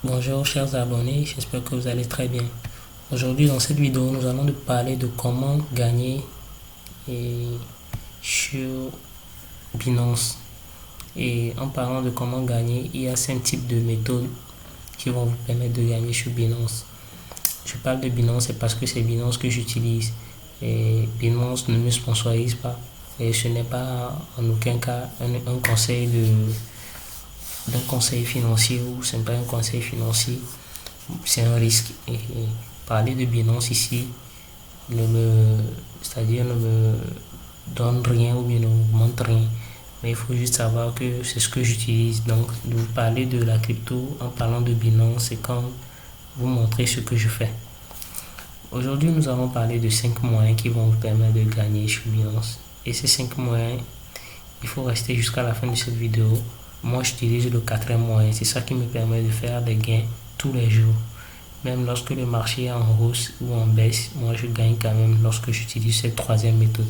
Bonjour chers abonnés, j'espère que vous allez très bien. Aujourd'hui dans cette vidéo, nous allons parler de comment gagner sur Binance. Et en parlant de comment gagner, il y a 5 types de méthodes qui vont vous permettre de gagner sur Binance. Je parle de Binance, c'est parce que c'est Binance que j'utilise. Et Binance ne me sponsorise pas. Et ce n'est pas en aucun cas un conseil d'un conseil financier, ou c'est pas un conseil financier, c'est un risque. Et parler de Binance ici c'est-à-dire ne me donne rien ou bien ne me montre rien, mais il faut juste savoir que c'est ce que j'utilise. Donc de vous parler de la crypto en parlant de Binance, c'est quand vous montrer ce que je fais. Aujourd'hui nous allons parler de 5 moyens qui vont vous permettre de gagner sur Binance. Et ces 5 moyens, il faut rester jusqu'à la fin de cette vidéo. Moi j'utilise le 4e moyen, c'est ça qui me permet de faire des gains tous les jours. Même lorsque le marché est en hausse ou en baisse, moi je gagne quand même lorsque j'utilise cette 3e méthode.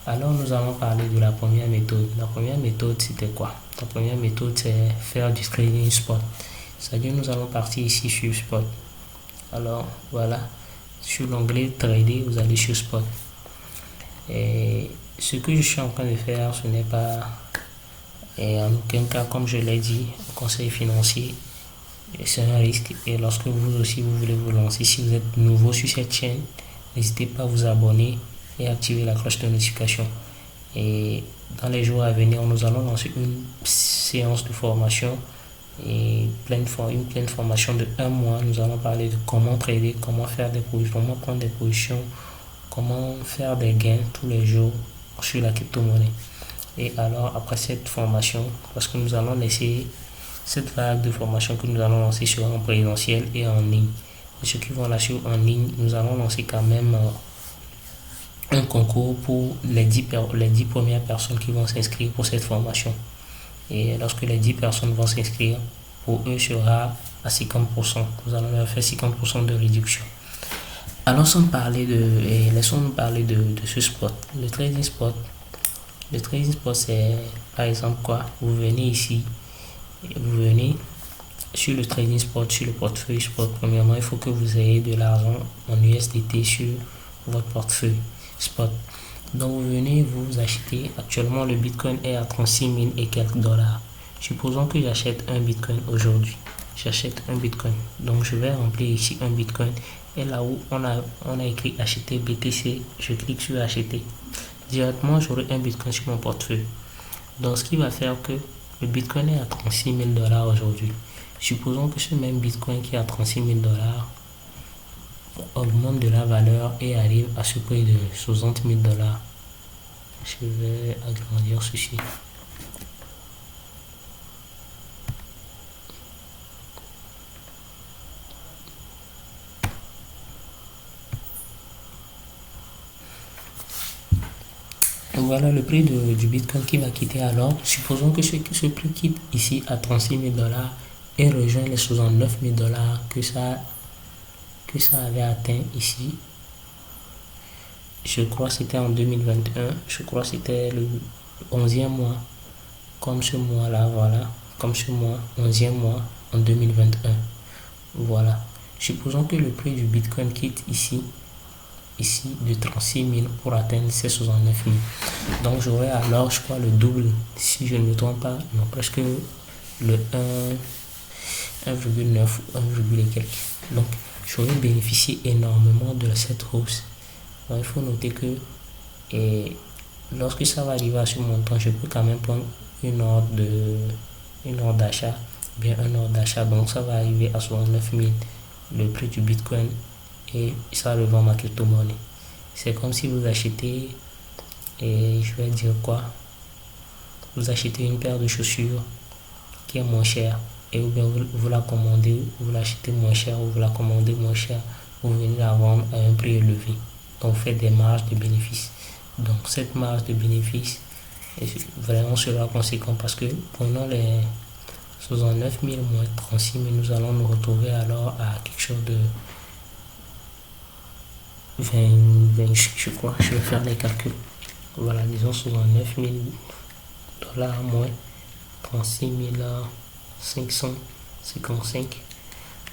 Alors nous allons parler de la première méthode. La première méthode c'était quoi? La première méthode c'est faire du trading spot. C'est-à-dire nous allons partir ici sur spot. Alors voilà, sur l'onglet trader, vous allez sur spot. Et ce que je suis en train de faire, ce n'est pas en aucun cas, comme je l'ai dit, un conseil financier. C'est un risque, et lorsque vous aussi vous voulez vous lancer, si vous êtes nouveau sur cette chaîne, n'hésitez pas à vous abonner et activer la cloche de notification. Et dans les jours à venir, nous allons lancer une séance de formation et une pleine formation de 1 mois. Nous allons parler de comment trader, comment faire des positions, comment prendre des positions, comment faire des gains tous les jours sur la crypto-monnaie. Et alors après cette formation, parce que nous allons laisser cette vague de formation que nous allons lancer sur en présentiel et en ligne. Et ceux qui vont la suivre en ligne, nous allons lancer quand même un concours pour les 10 premières personnes qui vont s'inscrire pour cette formation. Et lorsque les 10 personnes vont s'inscrire, pour eux sera à 50%. Nous allons leur faire 50% de réduction. Alors laissons-nous parler de ce spot. Le trading spot. Le trading spot, c'est par exemple quoi? Vous venez ici, vous venez sur le trading spot, sur le portefeuille spot. Premièrement, il faut que vous ayez de l'argent en USDT sur votre portefeuille spot. Donc vous venez, vous achetez. Actuellement le bitcoin est à 36 000 et quelques dollars. Supposons que j'achète un bitcoin aujourd'hui. J'achète un bitcoin, donc je vais remplir ici un bitcoin, et là où on a écrit acheter BTC, je clique sur acheter. Directement j'aurai un bitcoin sur mon portefeuille. Donc ce qui va faire que le bitcoin est à 36 000 dollars aujourd'hui. Supposons que ce même bitcoin qui est à 36 000 dollars augmente de la valeur et arrive à ce prix de 60 000 dollars. Je vais agrandir ceci. Voilà le prix du bitcoin qui va quitter. Alors supposons que ce prix quitte ici à 36 000 dollars et rejoint les 69 000 dollars que ça avait atteint ici. Je crois que c'était en 2021, je crois que c'était le 11e mois, comme ce mois là, voilà, comme ce mois, 11e mois en 2021. Voilà, supposons que le prix du bitcoin quitte ici de 36 000 pour atteindre ces 69 000. Donc j'aurai alors, je crois, le double, si je ne me trompe pas, non, presque le 1,9 ou 1, et quelques. Donc j'aurais bénéficié énormément de cette hausse. Donc, il faut noter que lorsque ça va arriver à ce montant, je peux quand même prendre une ordre d'achat, bien un ordre d'achat. Donc ça va arriver à 69 000, le prix du bitcoin, et ça revend ma crypto-monnaie. C'est comme si vous achetez, et je vais dire quoi, vous achetez une paire de chaussures qui est moins chère, et ou bien vous la commandez, vous l'achetez moins cher, ou vous la commandez moins cher, vous venez la vendre à un prix élevé. Donc vous faites des marges de bénéfice. Donc cette marge de bénéfice est vraiment cela conséquent, parce que prenons les 69 000 moins 36 000, nous allons nous retrouver alors à quelque chose de 20, je crois. Je vais faire les calculs. Voilà, disons 69 000 dollars moins 36 555.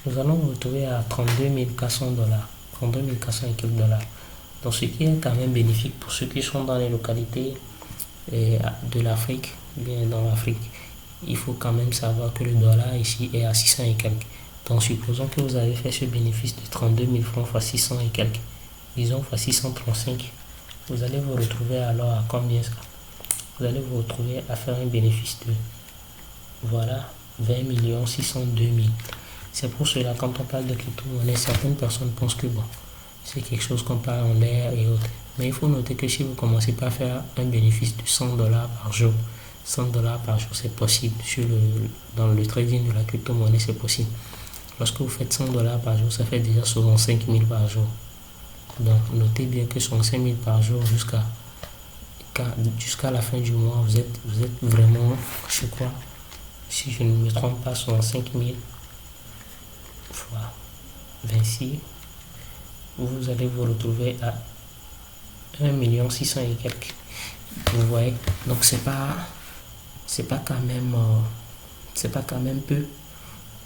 nous allons nous retrouver à 32 400 dollars, 32 400 et quelques dollars. Donc ce qui est quand même bénéfique pour ceux qui sont dans les localités de l'Afrique, bien dans l'Afrique. Il faut quand même savoir que le dollar ici est à 600 et quelques. Donc supposons que vous avez fait ce bénéfice de 32 000 francs fois 600 et quelques, disons fois 635, vous allez vous retrouver alors à combien ça? Vous allez vous retrouver à faire un bénéfice de, voilà, 20 602 000. C'est pour cela, quand on parle de crypto-monnaie, certaines personnes pensent que bon, c'est quelque chose qu'on parle en l'air et autres. Mais il faut noter que si vous commencez par faire un bénéfice de 100 dollars par jour, 100 dollars par jour, c'est possible. Dans le trading de la crypto-monnaie, c'est possible. Lorsque vous faites 100 dollars par jour, ça fait déjà 65 000 par jour. Donc, notez bien que 65 000 par jour jusqu'à la fin du mois, vous êtes vraiment, je crois, si je ne me trompe pas, 65 000 fois 26, vous allez vous retrouver à 1 600 000 et quelques. Vous voyez, donc c'est pas quand même peu.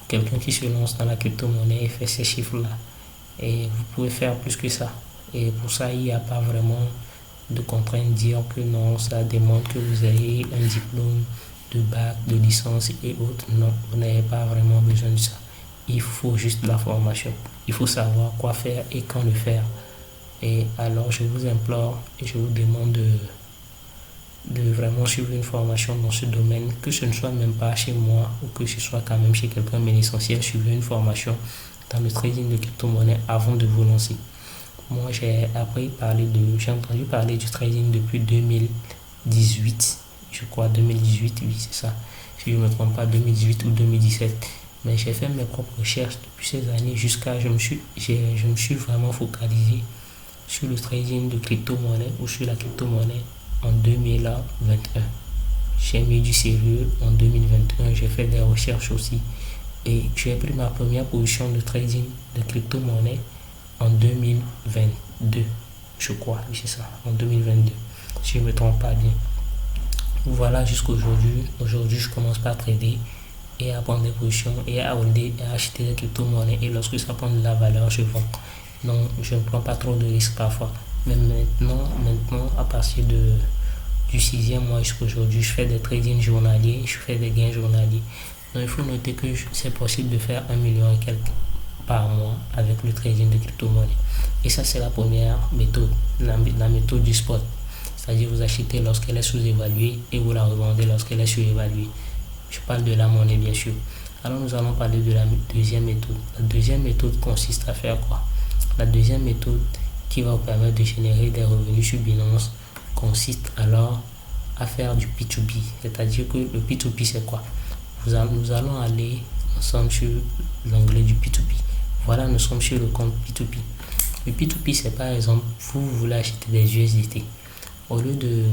Quelqu'un qui se lance dans la crypto-monnaie et fait ces chiffres-là. Et vous pouvez faire plus que ça. Et pour ça, il n'y a pas vraiment de contrainte dire que non, ça demande que vous ayez un diplôme de bac, de licence et autres. Non, vous n'avez pas vraiment besoin de ça. Il faut juste de la formation. Il faut savoir quoi faire et quand le faire. Et alors, je vous implore et je vous demande de vraiment suivre une formation dans ce domaine, que ce ne soit même pas chez moi ou que ce soit quand même chez quelqu'un, mais l'essentiel, suivre une formation dans le trading de crypto-monnaie avant de vous lancer. Moi, j'ai entendu parler du trading depuis 2018, je crois 2018, oui c'est ça, si je ne me trompe pas, 2018 ou 2017. Mais j'ai fait mes propres recherches depuis ces années jusqu'à, je me suis vraiment focalisé sur le trading de crypto-monnaie ou sur la crypto-monnaie en 2021. J'ai mis du sérieux en 2021, j'ai fait des recherches aussi et j'ai pris ma première position de trading de crypto-monnaie en 2022, je crois, oui c'est ça, en 2022, si je ne me trompe pas bien. Voilà jusqu'à aujourd'hui. Aujourd'hui, je commence par trader et à prendre des positions et à acheter des crypto-monnaies et lorsque ça prend de la valeur, je vends. Donc, je ne prends pas trop de risques parfois. Mais maintenant, à partir du 6e mois jusqu'à aujourd'hui, je fais des trading journaliers, je fais des gains journaliers. Donc, il faut noter que c'est possible de faire 1 million et quelques par mois avec le trading de crypto-monnaie. Et ça, c'est la première méthode, la méthode du spot. C'est-à-dire, vous achetez lorsqu'elle est sous-évaluée et vous la revendez lorsqu'elle est surévaluée. Je parle de la monnaie, bien sûr. Alors, nous allons parler de la deuxième méthode. La deuxième méthode consiste à faire quoi? La deuxième méthode qui va vous permettre de générer des revenus sur Binance consiste alors à faire du P2P. C'est-à-dire que le P2P, c'est quoi? Nous allons aller ensemble sur l'onglet du P2P. Voilà, nous sommes sur le compte P2P. Le P2P, c'est par exemple, vous voulez acheter des USDT. Au lieu de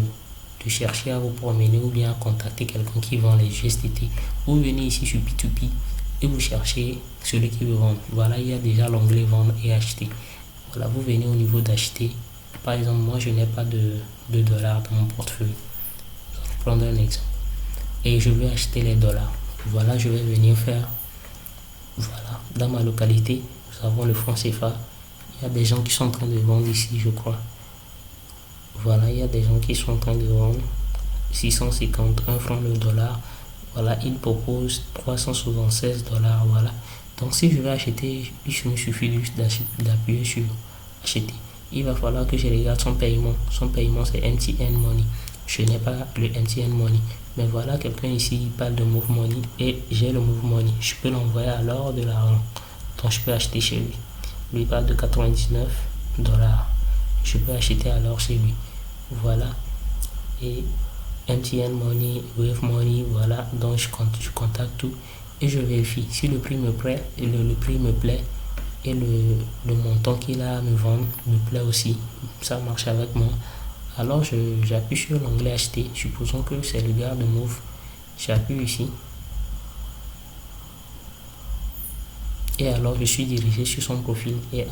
chercher à vous promener ou bien à contacter quelqu'un qui vend les USDT, vous venez ici sur P2P et vous cherchez celui qui veut vendre. Voilà, il y a déjà l'onglet vendre et acheter. Voilà, vous venez au niveau d'acheter. Par exemple, moi, je n'ai pas de dollars dans mon portefeuille. Je vais prendre un exemple. Et je veux acheter les dollars. Voilà, je vais venir faire. Voilà, dans ma localité, nous avons le franc CFA. Il y a des gens qui sont en train de vendre ici, je crois. Voilà, il y a des gens qui sont en train de vendre 651 francs le dollar. Voilà, ils proposent 376 dollars. Voilà. Donc, si je veux acheter, il me suffit juste d'appuyer sur acheter. Il va falloir que je regarde son paiement. Son paiement, c'est MTN Money. Je n'ai pas le MTN Money. Mais voilà, quelqu'un ici il parle de Move Money et j'ai le Move Money. Je peux l'envoyer alors de l'argent. Donc, je peux acheter chez lui. Lui parle de 99 dollars. Je peux acheter alors chez lui. Voilà. Et MTN Money, Wave Money, voilà. Donc, je contacte tout et je vérifie. Si le prix me plaît, et le montant qu'il a à me vendre me plaît aussi, ça marche avec moi. Alors, j'appuie sur l'onglet acheter. Supposons que c'est le gars de Move. J'appuie ici. Et alors, je suis dirigé sur son profil et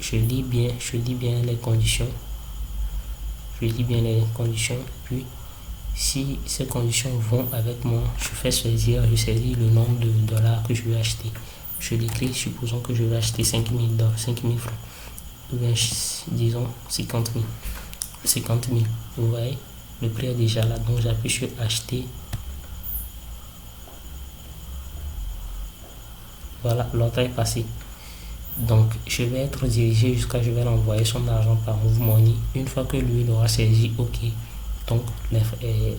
je lis bien les conditions. Puis, si ces conditions vont avec moi, je saisis le nombre de dollars que je vais acheter. je l'écris, supposons que je vais acheter 5 000 francs, ou bien disons 50 000. 50 000, vous voyez, le prix est déjà là, donc j'appuie sur acheter. Voilà, l'ordre est passé. Donc, je vais être dirigé jusqu'à je vais l'envoyer son argent par Move Money. Une fois que lui l'aura saisi, ok. Donc,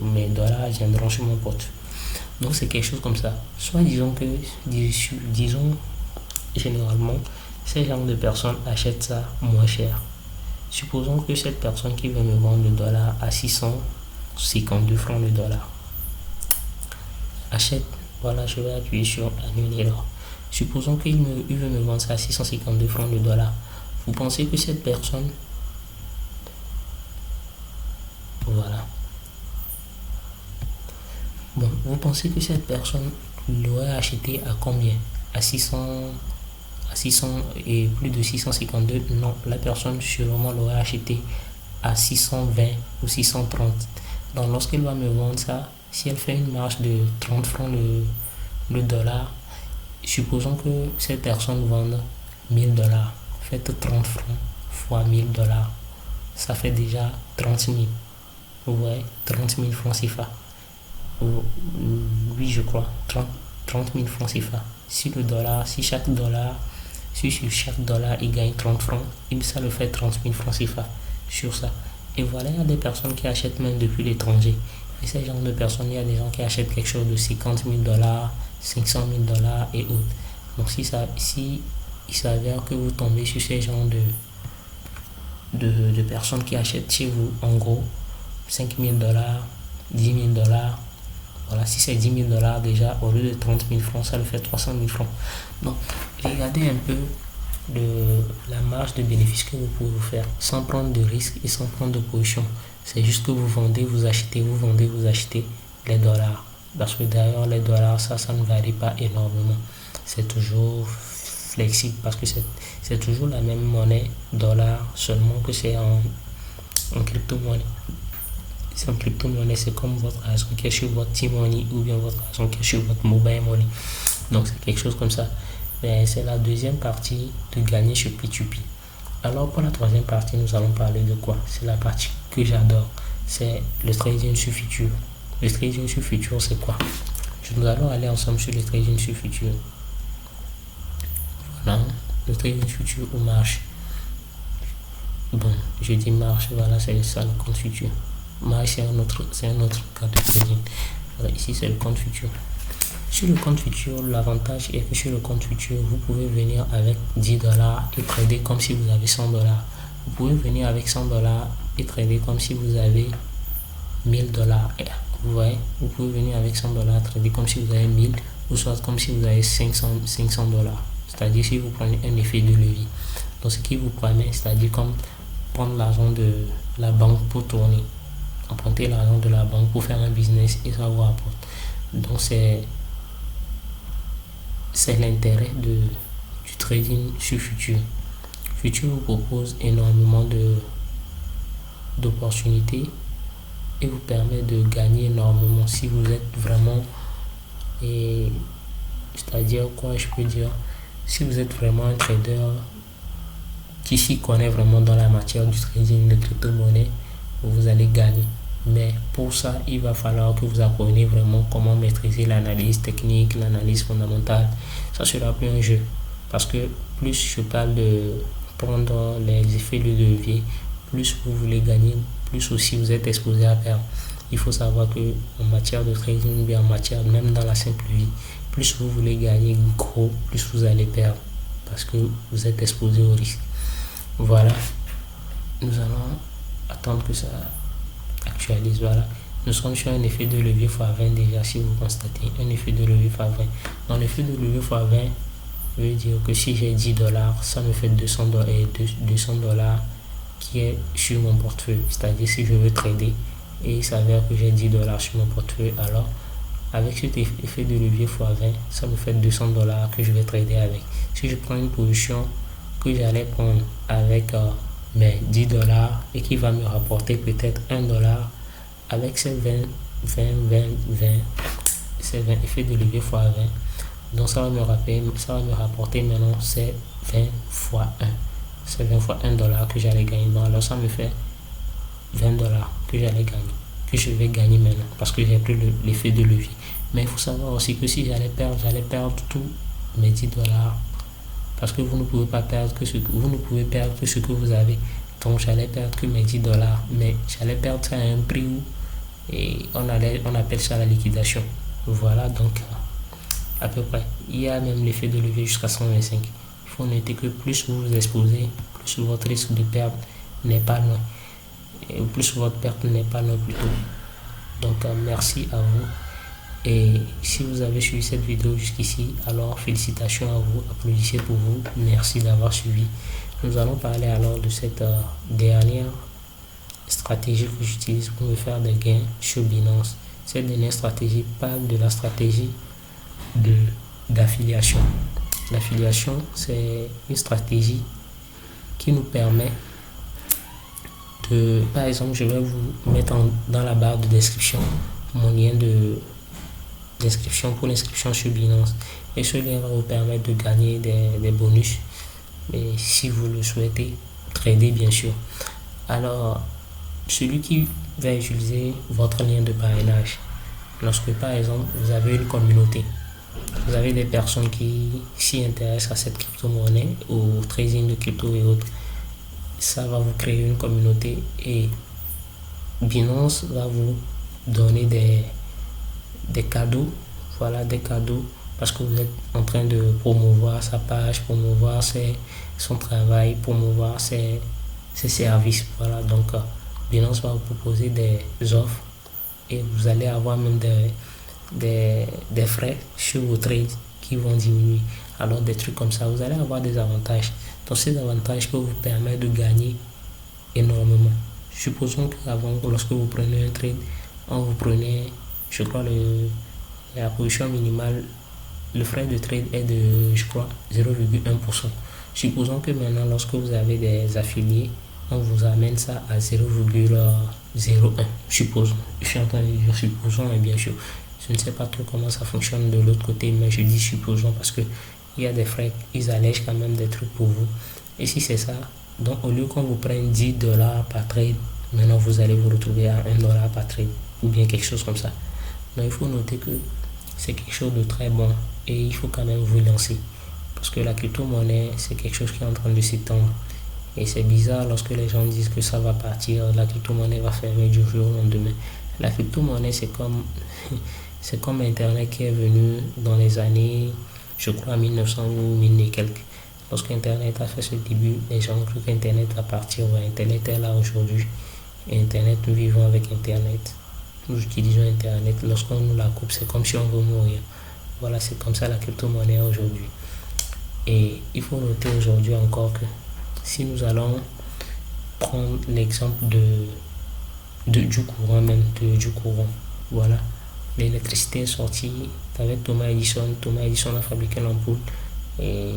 mes dollars viendront sur mon portefeuille. Donc, c'est quelque chose comme ça. Soit disons généralement, ces genres de personnes achètent ça moins cher. Supposons que cette personne qui veut me vendre le dollar à 652 francs le dollar achète, voilà, je vais appuyer sur annuler l'ordre. Supposons qu'il veut me vendre ça à 652 francs le dollar. Vous pensez que cette personne, voilà, bon, vous pensez que cette personne l'aurait acheté à combien? À 600 et plus de 652? Non, la personne sûrement l'aurait acheté à 620 ou 630. Donc lorsqu'elle va me vendre ça, si elle fait une marge de 30 francs le dollar, supposons que cette personne vende 1000 dollars, faites 30 francs fois 1000 dollars, ça fait déjà 30 000. Vous voyez, 30 000 francs CFA. Oui, je crois, 30 000 francs CFA. Si sur chaque dollar il gagne 30 francs, ça le fait 30 000 francs CFA sur ça. Et voilà, il y a des personnes qui achètent même depuis l'étranger. Et ces genres de personnes, il y a des gens qui achètent quelque chose de 50 000 dollars, 500 000 dollars et autres. Donc si il s'avère que vous tombez sur ces genres de personnes qui achètent chez vous, en gros, 5 000 dollars, 10 000 dollars, voilà, si c'est 10 000 dollars déjà, au lieu de 30 000 francs, ça le fait 300 000 francs. Donc, regardez un peu la marge de bénéfice que vous pouvez vous faire sans prendre de risques et sans prendre de position. C'est juste que vous vendez, vous achetez les dollars. Parce que d'ailleurs, les dollars, ça ne varie pas énormément. C'est toujours flexible parce que c'est toujours la même monnaie, dollar, seulement que c'est en crypto-monnaie. C'est en crypto-monnaie, c'est comme votre argent qui est sur votre T-Money ou bien votre argent qui est sur votre mobile money. Donc c'est quelque chose comme ça. Mais c'est la deuxième partie de gagner sur P2P. Alors pour la troisième partie, nous allons parler de quoi? C'est la partie que j'adore. C'est le trading sur futur. Le trading sur futur, c'est quoi? Nous allons aller ensemble sur le trading sur futur. Voilà, le trading futur ou marche. Bon, je dis marche, voilà, c'est ça le compte futur. Marche, c'est un autre cas de trading. Voilà, ici, c'est le compte futur. Sur le compte futur, l'avantage est que sur le compte futur, vous pouvez venir avec 10 dollars et trader comme si vous avez 100 dollars. Vous pouvez venir avec 100 dollars et trader comme si vous avez 1000 dollars. Vous voyez, vous pouvez venir avec 100 dollars, trader comme si vous avez 1000 ou soit comme si vous avez 500 dollars. C'est-à-dire si vous prenez un effet de levier. Donc ce qui vous permet, c'est-à-dire comme prendre l'argent de la banque pour tourner. Emprunter l'argent de la banque pour faire un business et ça vous rapporte. Donc c'est l'intérêt du trading sur futur. Futur vous propose énormément d'opportunités et vous permet de gagner énormément si vous êtes vraiment, c'est-à-dire quoi je peux dire, si vous êtes vraiment un trader qui s'y connaît vraiment dans la matière du trading de crypto-monnaie, vous allez gagner. Mais pour ça, il va falloir que vous appreniez vraiment comment maîtriser l'analyse technique, l'analyse fondamentale. Ça sera plus un jeu. Parce que plus je parle de prendre les effets de levier, plus vous voulez gagner, plus aussi vous êtes exposé à perdre. Il faut savoir que en matière de trading, bien en matière, même dans la simple vie, plus vous voulez gagner gros, plus vous allez perdre. Parce que vous êtes exposé au risque. Voilà. Nous allons attendre que ça actualise. Voilà. Nous sommes sur un effet de levier x20 déjà, si vous constatez. Un effet de levier x20. Dans l'effet de levier x20, je veux dire que si j'ai 10 dollars, ça me fait 200 dollars qui est sur mon portefeuille. C'est-à-dire si je veux trader et il s'avère que j'ai 10 dollars sur mon portefeuille, alors avec cet effet de levier x20, ça me fait 200 dollars que je vais trader avec. Si je prends une position que j'allais prendre avec mes 10 dollars et qui va me rapporter peut-être 1 dollar, avec ces 20 effets de levier x20, Donc ça va me rapporter maintenant, c'est 20 fois 1. C'est 20 fois 1 dollar que j'allais gagner. Donc alors ça me fait 20 dollars que j'allais gagner, que je vais gagner maintenant parce que j'ai pris l'effet de levier. Mais il faut savoir aussi que si j'allais perdre tous mes 10 dollars parce que vous ne pouvez perdre que ce que vous avez. Donc j'allais perdre que mes 10 dollars, mais j'allais perdre ça à un prix où et on appelle ça la liquidation. Voilà, donc à peu près. Il y a même l'effet de levier jusqu'à 125. Il faut noter que plus vous vous exposez, plus votre risque de perte n'est pas loin. Et plus votre perte n'est pas loin plutôt. Donc merci à vous. Et si vous avez suivi cette vidéo jusqu'ici, alors félicitations à vous, applaudissez pour vous, merci d'avoir suivi. Nous allons parler alors de cette dernière stratégie que j'utilise pour me faire des gains sur Binance. Cette dernière stratégie parle de la stratégie d'affiliation. L'affiliation, c'est une stratégie qui nous permet de, par exemple, je vais vous mettre dans la barre de description mon lien d'inscription pour l'inscription sur Binance. Et ce lien va vous permettre de gagner des bonus. Mais si vous le souhaitez, trader bien sûr. Alors, celui qui va utiliser votre lien de parrainage, lorsque par exemple vous avez une communauté, vous avez des personnes qui s'y intéressent à cette crypto-monnaie, au trading de crypto et autres, ça va vous créer une communauté et Binance va vous donner des cadeaux, voilà, des cadeaux parce que vous êtes en train de promouvoir sa page, promouvoir son travail, promouvoir ses services, voilà. Donc Binance va vous proposer des offres et vous allez avoir même des frais sur vos trades qui vont diminuer. Alors des trucs comme ça, vous allez avoir des avantages. Donc ces avantages peuvent vous permettre de gagner énormément. Supposons qu'avant, lorsque vous prenez un trade, vous prenez, je crois, la position minimale, le frais de trade est de, je crois, 0,1%. Supposons que maintenant, lorsque vous avez des affiliés, on vous amène ça à 0,01. Supposons. Je suis en train de dire supposons, et bien sûr, je ne sais pas trop comment ça fonctionne de l'autre côté, mais je dis supposons parce que il y a des frais, ils allègent quand même des trucs pour vous. Et si c'est ça, donc au lieu qu'on vous prenne 10 dollars par trade, maintenant vous allez vous retrouver à 1 dollar par trade ou bien quelque chose comme ça. Donc il faut noter que c'est quelque chose de très bon et il faut quand même vous lancer parce que la crypto-monnaie, c'est quelque chose qui est en train de s'étendre. Et c'est bizarre lorsque les gens disent que ça va partir, la crypto-monnaie va fermer du jour au lendemain. La crypto-monnaie, c'est comme Internet qui est venu dans les années, je crois, 1900 ou 1000 et quelques. Lorsque Internet a fait ce début, les gens ont cru qu'Internet va partir. Ouais, Internet est là aujourd'hui. Et Internet, nous vivons avec Internet. Nous utilisons Internet. Lorsqu'on nous la coupe, c'est comme si on veut mourir. Voilà, c'est comme ça la crypto-monnaie aujourd'hui. Et il faut noter aujourd'hui encore que si nous allons prendre l'exemple du courant même, du courant, voilà, l'électricité est sortie avec Thomas Edison. Thomas Edison a fabriqué l'ampoule et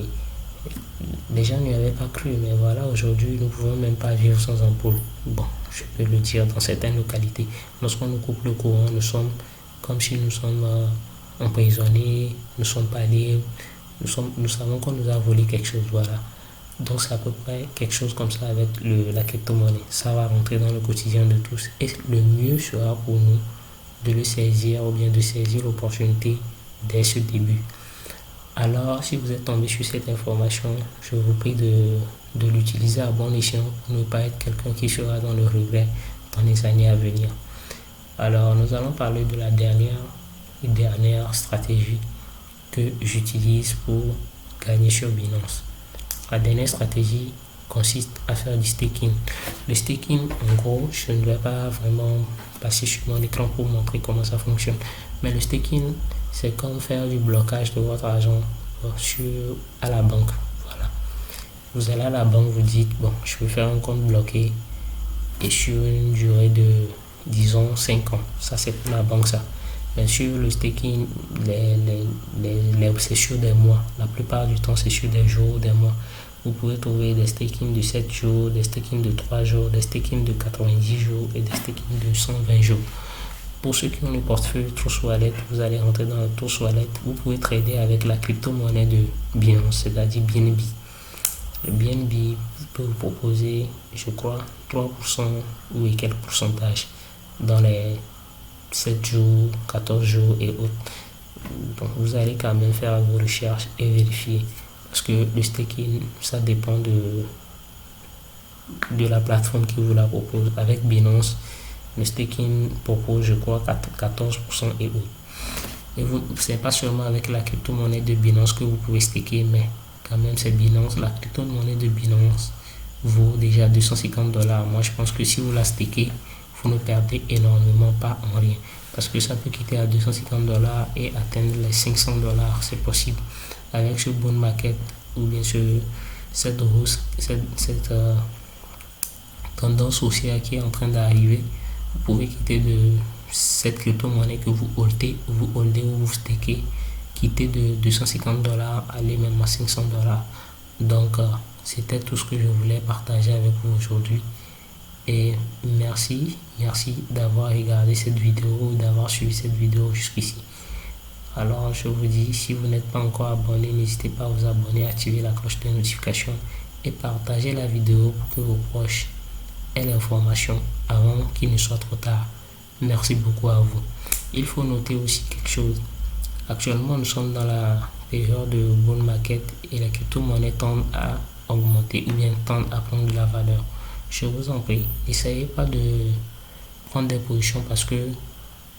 les gens n'y avaient pas cru, mais voilà, aujourd'hui nous ne pouvons même pas vivre sans ampoule. Bon, je peux le dire dans certaines localités. Lorsqu'on nous coupe le courant, nous sommes comme si nous sommes emprisonnés, nous sommes pas libres, nous savons qu'on nous a volé quelque chose, voilà. Donc c'est à peu près quelque chose comme ça avec la crypto-monnaie. Ça va rentrer dans le quotidien de tous. Et le mieux sera pour nous de le saisir ou bien de saisir l'opportunité dès ce début. Alors si vous êtes tombé sur cette information, je vous prie de l'utiliser à bon escient pour ne pas être quelqu'un qui sera dans le regret dans les années à venir. Alors nous allons parler de la dernière stratégie que j'utilise pour gagner sur Binance. La dernière stratégie consiste à faire du staking. Le staking, en gros, je ne vais pas vraiment passer sur mon écran pour montrer comment ça fonctionne. Mais le staking, c'est comme faire du blocage de votre argent à la banque. Voilà. Vous allez à la banque, vous dites, bon, je vais faire un compte bloqué et sur une durée de, disons, 5 ans. Ça, c'est pour la banque, ça. Bien sûr, le staking, c'est sur des mois. La plupart du temps, c'est sur des jours, des mois. Vous pouvez trouver des stakings de 7 jours, des stakings de 3 jours, des stakings de 90 jours et des stakings de 120 jours. Pour ceux qui ont le portefeuille Trust Wallet, vous allez rentrer dans le Trust Wallet. Vous pouvez trader avec la crypto-monnaie de Binance, c'est-à-dire BNB. Le BNB peut vous proposer, je crois, 3% ou quelques pourcentages dans les 7 jours, 14 jours et autres. Donc vous allez quand même faire vos recherches et vérifier. Parce que le staking, ça dépend de la plateforme qui vous la propose. Avec Binance, le staking propose, je crois, 14% et autres. Et ce n'est pas seulement avec la crypto-monnaie de Binance que vous pouvez staker, mais quand même c'est Binance. La crypto-monnaie de Binance vaut déjà $250. Moi, je pense que si vous la stakez, vous ne perdez énormément pas en rien. Parce que ça peut quitter à $250 et atteindre les $500. C'est possible. Avec ce bull market ou bien cette tendance haussière qui est en train d'arriver, vous pouvez quitter de cette crypto-monnaie que vous holdez ou vous stakez, quitter de $250, aller même à $500. Donc, c'était tout ce que je voulais partager avec vous aujourd'hui. Et merci d'avoir regardé cette vidéo, d'avoir suivi cette vidéo jusqu'ici. Alors, je vous dis, si vous n'êtes pas encore abonné, n'hésitez pas à vous abonner, activer la cloche de notification et partager la vidéo pour que vos proches aient l'information avant qu'il ne soit trop tard. Merci beaucoup à vous. Il faut noter aussi quelque chose. Actuellement, nous sommes dans la période de bull market et les crypto-monnaies tendent à augmenter ou bien tendent à prendre de la valeur. Je vous en prie, n'essayez pas de prendre des positions parce que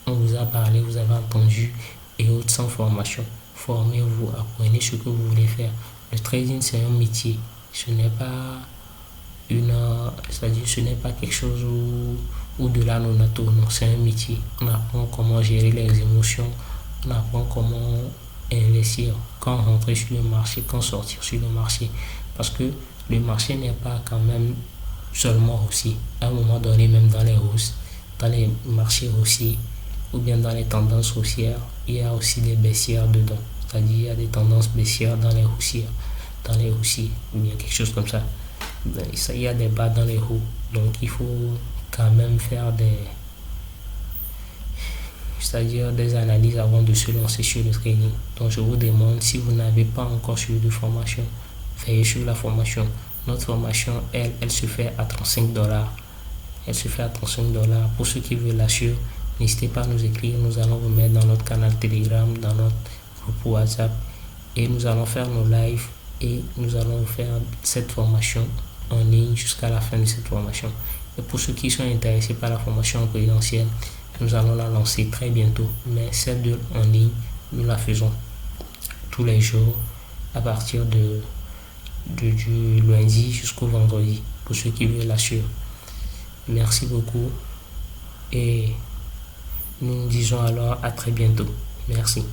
on vous a parlé, vous avez entendu et autres sans formation. Formez-vous, apprenez ce que vous voulez faire. Le trading, c'est un métier. Ce n'est pas c'est-à-dire ce n'est pas quelque chose ou de la non-nato. Non, c'est un métier. On apprend comment gérer les émotions. On apprend comment investir, quand rentrer sur le marché, quand sortir sur le marché. Parce que le marché n'est pas quand même seulement haussier. À un moment donné, même dans les hausses, dans les marchés haussiers ou bien dans les tendances haussières, il y a aussi des baissières dedans. C'est-à-dire il y a des tendances baissières dans les haussières, ou bien quelque chose comme ça. Il y a des bas dans les hauts. Donc il faut quand même faire des analyses avant de se lancer sur le trading. Donc je vous demande, si vous n'avez pas encore suivi de formation, veillez sur la formation. Notre formation, elle se fait à $35. Elle se fait à $35. Pour ceux qui veulent la suivre, n'hésitez pas à nous écrire. Nous allons vous mettre dans notre canal Telegram, dans notre groupe WhatsApp. Et nous allons faire nos lives et nous allons faire cette formation en ligne jusqu'à la fin de cette formation. Et pour ceux qui sont intéressés par la formation en présentiel, nous allons la lancer très bientôt. Mais celle en ligne, nous la faisons tous les jours à partir du lundi jusqu'au vendredi, pour ceux qui veulent la suivre. Merci beaucoup et nous disons alors à très bientôt. Merci.